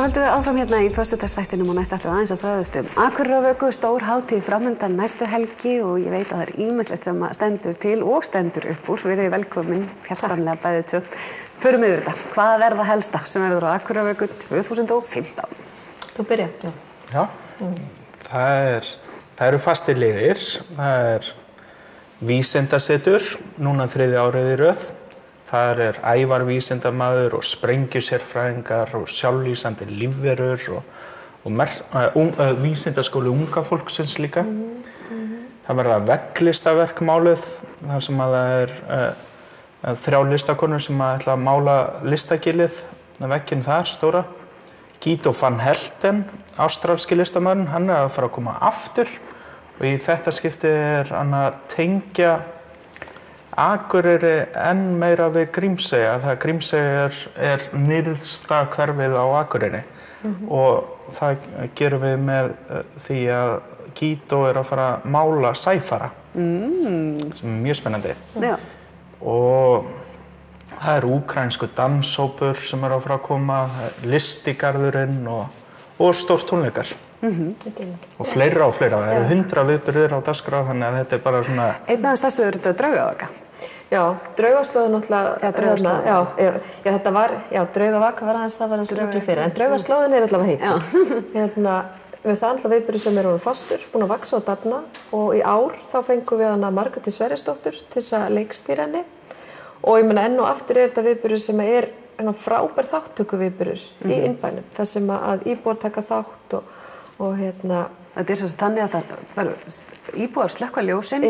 höldum við áfram hérna í föstudagsþættinum og næst ætlum við aðeins að fræðast Akureyrarvöku, stór hátíð framundan næstu helgi og ég veit að það er ýmislegt sem stendur til og stendur upp úr. Verið velkomin hjartanlega bæði tvö. Förum yfir þetta. Hvað er það helsta sem verður á Akureyrarvöku 2015? Þú byrja. Já. Það eru fastir liðir. Það er vísindasetur, núna 3. árið í röð. Þar er ævarvísindamaður og sprengjusérfræðingar og sjálflýsandi lífverur og vísindaskóli unga fólksins líka. Það verða vegglistaverk máluð, þar sem að það er 3 listakonur sem ætla að mála listagilið, vegginn þar stóra. Guido van Helten, ástralski listamaðurinn, hann er að fara að koma aftur og í þetta skipti er hann að tengja Akureyri enn meira við Grímsey, það Grímsey er nyrðsta hverfið á Akureyri og það gerum við með því að Guido er að fara að mála sæfara, sem er mjög spennandi. Já. Og það er úkraínsku danshópur sem er að fara að koma, listigarðurinn og stórt tónleikar. Og fleira. Það eru 100 viðburðir á dagskrá, þannig að þetta er bara svona... Einn af þeim stærstu eru þetta Draugavaka. Já, Draugaslóðin náttúrulega... Já, Draugaslóðin. Já, þetta var... Já, Draugavaka var aðeins, það var eins og rugli fyrir. En Draugaslóðin er allavega heitur. Við það allavega viðburður sem er orðinn fastur, búin að vaxa og dafna. Og í ár þá fengum við hana Margréti Sverrisdóttur til þess að leikstýra henni. Og ég meina enn og aftur er þetta viðburður sem er frábær þátttökuviðburður í innbænum. Það sem að íbúar taka þátt og Þetta er þannig að það íbúar slökkva ljósin,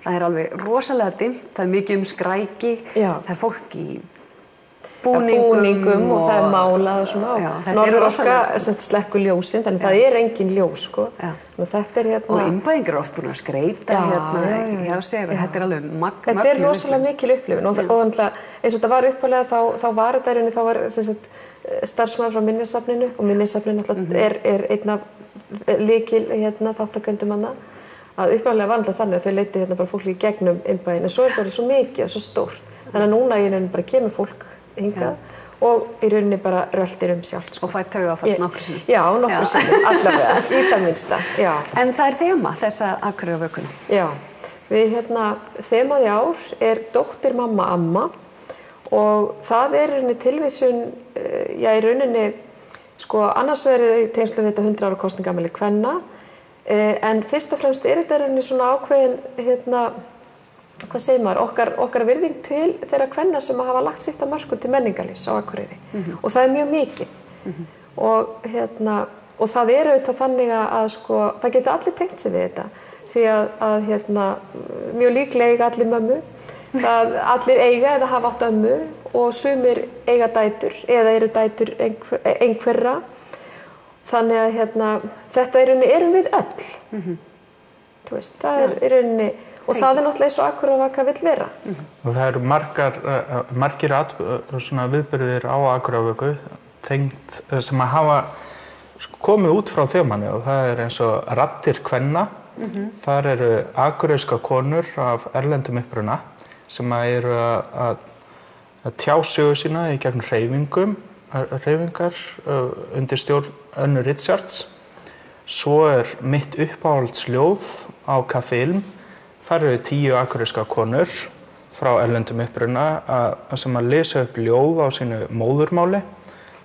það er alveg rosalega dimmt, það er mikið skræki, það er fólk í búningum og það er málað og svona. Norðurorka slekkur ljósin, þannig það er engin ljós, sko. Og innbæðingar eru oft búin að skreyta hjá sér og þetta er alveg magn. Þetta er rosalega mikil upplifun og eins og þetta var upphaflega þá var þetta í rauninni, þá var starfsmaður frá Minjasafninu og Minjasafninu er einn af lykil þáttakendum hana að upphaflega var alltaf þannig að þau leiddu bara fólk í gegnum innbæinn en svo er þetta svo mikið og svo stórt þannig að núna í rauninni bara kemur fólk hingað og í rauninni bara röltir sjálft. Og fær taugaáfall nokkru sinni. Já, nokkru sinni, allavega, í það minnsta. En það er þema þessa Akureyrarvökunni. Já, við þemað í ár er Dóttir, mamma, amma og það er í rauninni tilvísun, í rauninni, annars vegar í tengslum við þetta 100 ára kosningaafmæli kvenna, en fyrst og fremst er þetta í rauninni svona ákveðin, hvað segir maður, okkar virðing til þeirra kvenna sem hafa lagt sitt af mörkum til menningarlífs á Akureyri. Og það er mjög mikið. Og það er auðvitað þannig að það geta allir tengt sig við þetta, því að mjög líklega eiga allir mömmu. Allir eiga eða hafa átt ömmu og sumir eiga dætur eða eru dætur einhverra. Þannig að þetta í rauninni erum við öll. Þú veist, það er í rauninni, og það er náttúrulega eins og Akureyrarvaka vill vera. Og það eru margir viðburðir á Akureyrarvöku tengt sem að hafa komið út frá þemanu og það er eins og raddir kvenna. Þar eru akureyska konur af erlendum uppruna sem eru að tjá sögu sína í gegnum hreyfingar undir stjórn Önnu Richards. Svo er mitt uppáhaldsljóð á Kafilm. Þar eru 10 akureyska konur frá erlendum uppruna sem að lesa upp ljóð á sínu móðurmáli.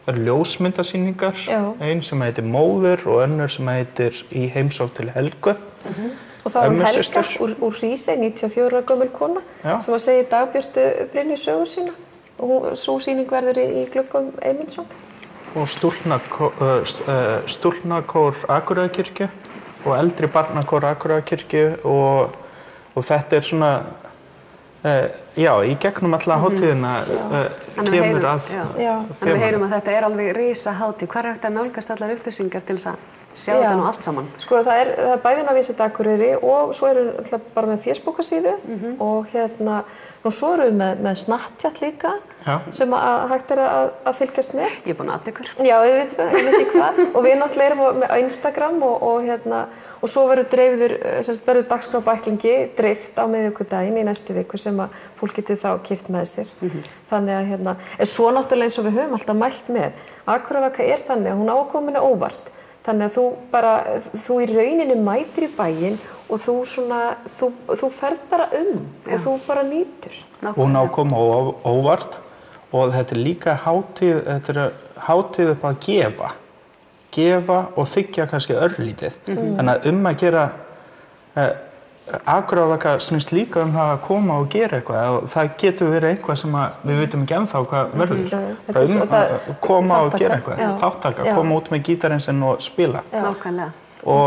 Það eru ljósmyndasýningar, ein sem heitir Móður og önnur sem heitir Í heimsókn til Helgu. Og það Helga úr Hrísey, 94 ára gömul kona, sem að segja Dagbjörtu Brynju sögu sína. Og sú sýning verður í gluggum Eymundsson. Og stúlknakór Akureyrarkirkju og eldri barnakór Akureyrarkirkju og þetta er svona, í gegnum alla hátíðina kemur að þema. En við heyrum að þetta er alveg risa hátíð. Hvar er hægt að nálgast allar upplýsingar til þess að sjá þetta nú allt saman. Sko það er bæðin á Visit Akureyri og svo erum við bara með Facebookasíðu og og svo erum við með Snapchat líka sem að hægt að fylgjast með. Ég er búin að ykkur. Já, ég veit ekki hvað. Og við náttúrulega erum á Instagram og svo verður dagskrá bæklingi dreift á miðvikudaginn í næstu viku sem að fólk getur þá keypt með sér. Þannig að en svo náttúrulega eins og við höfum alltaf mælt með. Akureyrarvaka þannig að hún á að koma henni óvart. Þannig að þú í rauninni mætir í bæinn og þú ferð bara og þú bara nýtur. Hún á að koma óvart og þetta er líka hátíð, hátíð upp að gefa og þiggja kannski örlítið. Þannig að að gera Akureyrarvaka snýst líka það að koma og gera eitthvað og það getur verið eitthvað sem við vitum ekki ennþá hvað verður. Að koma og gera eitthvað, þáttaka, koma út með gítarinn sinn og spila. Nákvæmlega. Og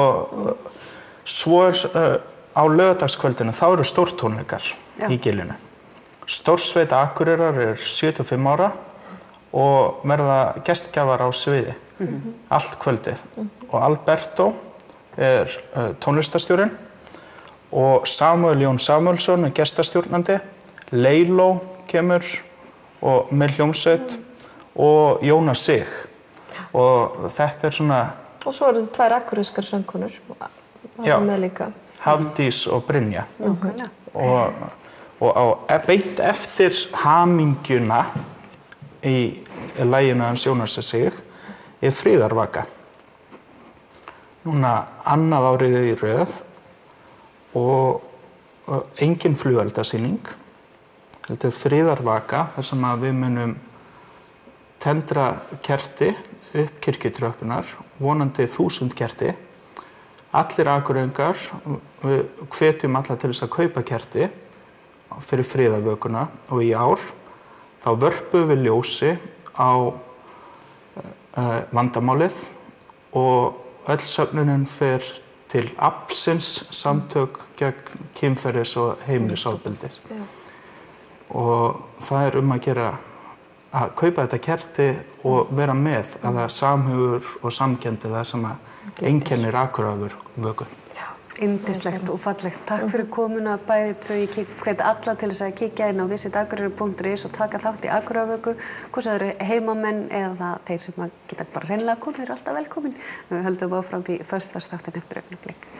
svo á laugardagskvöldinu þá eru stórtónleikar í Gilinu. Stórsveita Akureyrar 75 ára og verða gestgjafar á sviði allt kvöldið. Og Alberto tónlistarstjórinn og Samuel Jón Samuelsson gestastjórnandi, Leiló kemur og með hljómsveit og Jónas Sig. Og þetta svona... Og svo eru þetta 2 akureyskar söngkonur með líka. Hafdís og Brynja. Og beint eftir hamingjuna í laginu hans Jónasar Sig Fríðarvaka. Núna annað árið í röð og engin flugeldasýning. Þetta Fríðarvaka þar sem að við munum tendra kerti upp kirkjutröppunar, vonandi 1000 kerti. Allir akureyringar, við hvetjum alla til þess að kaupa kerti fyrir friðarvökuna og í ár þá vörpum við ljósi á vandamálið og öll söfnunin fer til APSins, samtök gegn kynferðis- og heimilisofbeldi. Og það að gera að kaupa þetta kerti og vera með að það samhugur og samkenndi það sem að einkennir Akureyrarvöku. Yndislegt og fallegt. Takk fyrir komuna bæði tvö. Ég hvet alla til þess að kíkja inn á visitakureyri.is og taka þátt í Akureyrarvöku. Hvort það eru heimamenn eða þeir sem geta bara hreinlega komið, eru alltaf velkomin. Við höldum áfram í föstudagsþáttinn eftir augnablik.